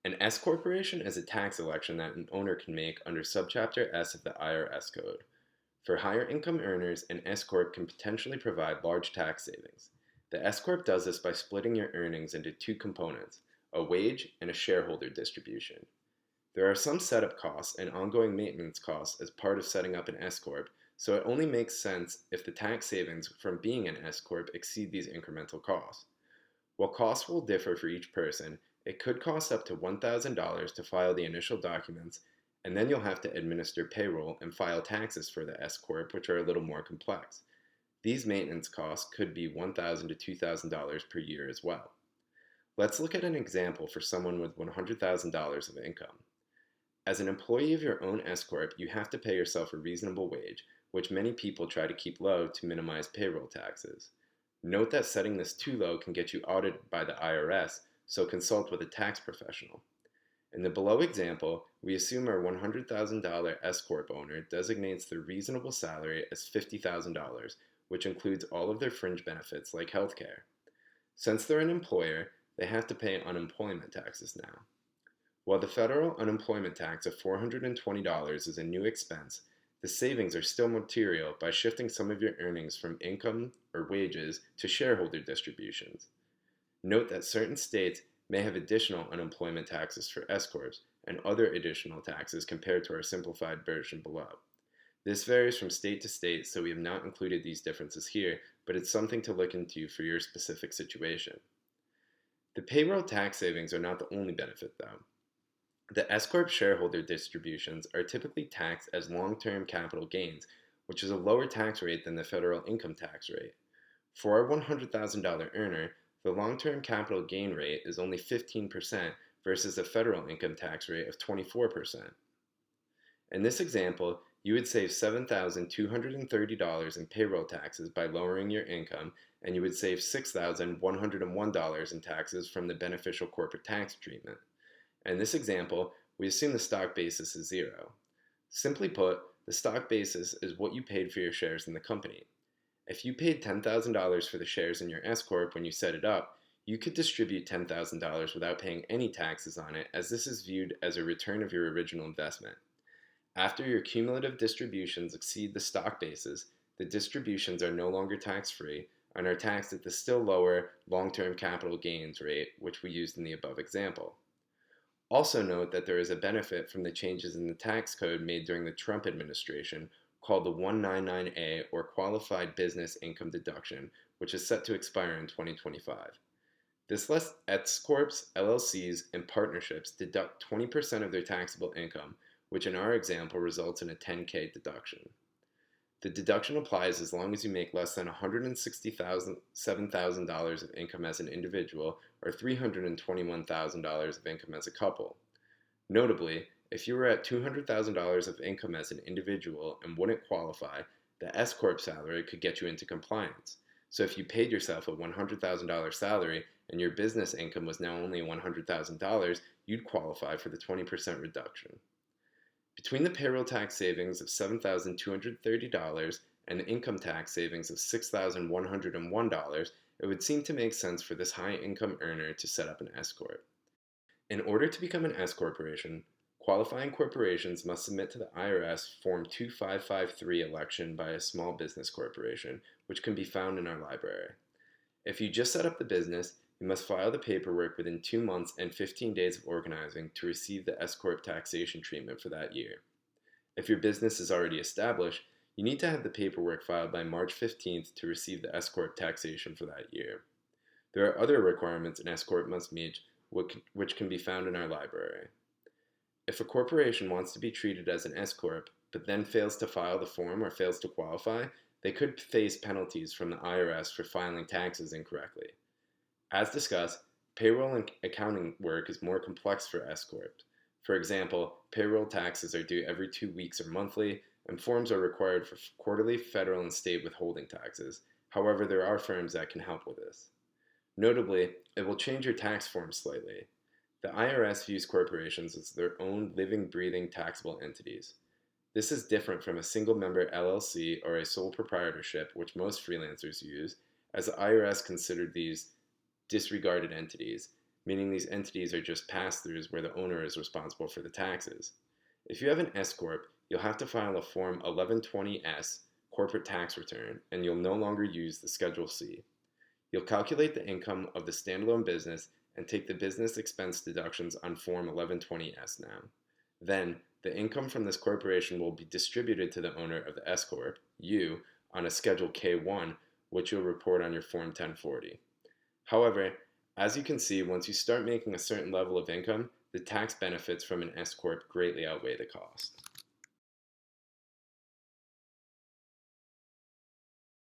An S corporation is a tax election that an owner can make under Subchapter S of the IRS Code. For higher income earners, an S-Corp can potentially provide large tax savings. The S-Corp does this by splitting your earnings into two components, a wage and a shareholder distribution. There are some setup costs and ongoing maintenance costs as part of setting up an S-Corp, so it only makes sense if the tax savings from being an S-Corp exceed these incremental costs. While costs will differ for each person, it could cost up to $1,000 to file the initial documents, and then you'll have to administer payroll and file taxes for the S-Corp, which are a little more complex. These maintenance costs could be $1,000 to $2,000 per year as well. Let's look at an example for someone with $100,000 of income. As an employee of your own S-Corp, you have to pay yourself a reasonable wage, which many people try to keep low to minimize payroll taxes. Note that setting this too low can get you audited by the IRS, so consult with a tax professional. In the below example, we assume our $100,000 S-Corp owner designates their reasonable salary as $50,000, which includes all of their fringe benefits like healthcare. Since they're an employer, they have to pay unemployment taxes now. While the federal unemployment tax of $420 is a new expense, the savings are still material by shifting some of your earnings from income or wages to shareholder distributions. Note that certain states may have additional unemployment taxes for S-Corps and other additional taxes compared to our simplified version below. This varies from state to state, so we have not included these differences here, but it's something to look into for your specific situation. The payroll tax savings are not the only benefit, though. The S-Corp shareholder distributions are typically taxed as long-term capital gains, which is a lower tax rate than the federal income tax rate. For our $100,000 earner, the long-term capital gain rate is only 15% versus the federal income tax rate of 24%. In this example, you would save $7,230 in payroll taxes by lowering your income, and you would save $6,101 in taxes from the beneficial corporate tax treatment. In this example, we assume the stock basis is zero. Simply put, the stock basis is what you paid for your shares in the company. If you paid $10,000 for the shares in your S-Corp when you set it up, you could distribute $10,000 without paying any taxes on it, as this is viewed as a return of your original investment. After your cumulative distributions exceed the stock basis, the distributions are no longer tax-free and are taxed at the still lower long-term capital gains rate, which we used in the above example. Also note that there is a benefit from the changes in the tax code made during the Trump administration called the 199A, or Qualified Business Income Deduction, which is set to expire in 2025. This lets S-Corps, LLCs, and partnerships deduct 20% of their taxable income, which in our example results in a $10,000 deduction. The deduction applies as long as you make less than $167,000 of income as an individual or $321,000 of income as a couple. Notably, if you were at $200,000 of income as an individual and wouldn't qualify, the S-Corp salary could get you into compliance. So if you paid yourself a $100,000 salary and your business income was now only $100,000, you'd qualify for the 20% reduction. Between the payroll tax savings of $7,230 and the income tax savings of $6,101, it would seem to make sense for this high-income earner to set up an S-Corp. In order to become an S-Corporation, qualifying corporations must submit to the IRS Form 2553 election by a small business corporation, which can be found in our library. If you just set up the business, you must file the paperwork within 2 months and 15 days of organizing to receive the S-Corp taxation treatment for that year. If your business is already established, you need to have the paperwork filed by March 15th to receive the S-Corp taxation for that year. There are other requirements an S-Corp must meet, which can be found in our library. If a corporation wants to be treated as an S-Corp, but then fails to file the form or fails to qualify, they could face penalties from the IRS for filing taxes incorrectly. As discussed, payroll and accounting work is more complex for S-Corp. For example, payroll taxes are due every 2 weeks or monthly, and forms are required for quarterly federal and state withholding taxes. However, there are firms that can help with this. Notably, it will change your tax form slightly. The IRS views corporations as their own living, breathing taxable entities. This is different from a single-member LLC or a sole proprietorship, which most freelancers use, as the IRS considered these disregarded entities, meaning these entities are just pass-throughs where the owner is responsible for the taxes. If you have an S-Corp, you'll have to file a Form 1120-S corporate tax return, and you'll no longer use the Schedule C. You'll calculate the income of the standalone business and take the business expense deductions on Form 1120-S now. Then, the income from this corporation will be distributed to the owner of the S-Corp, you, on a Schedule K-1, which you'll report on your Form 1040. However, as you can see, once you start making a certain level of income, the tax benefits from an S-Corp greatly outweigh the cost.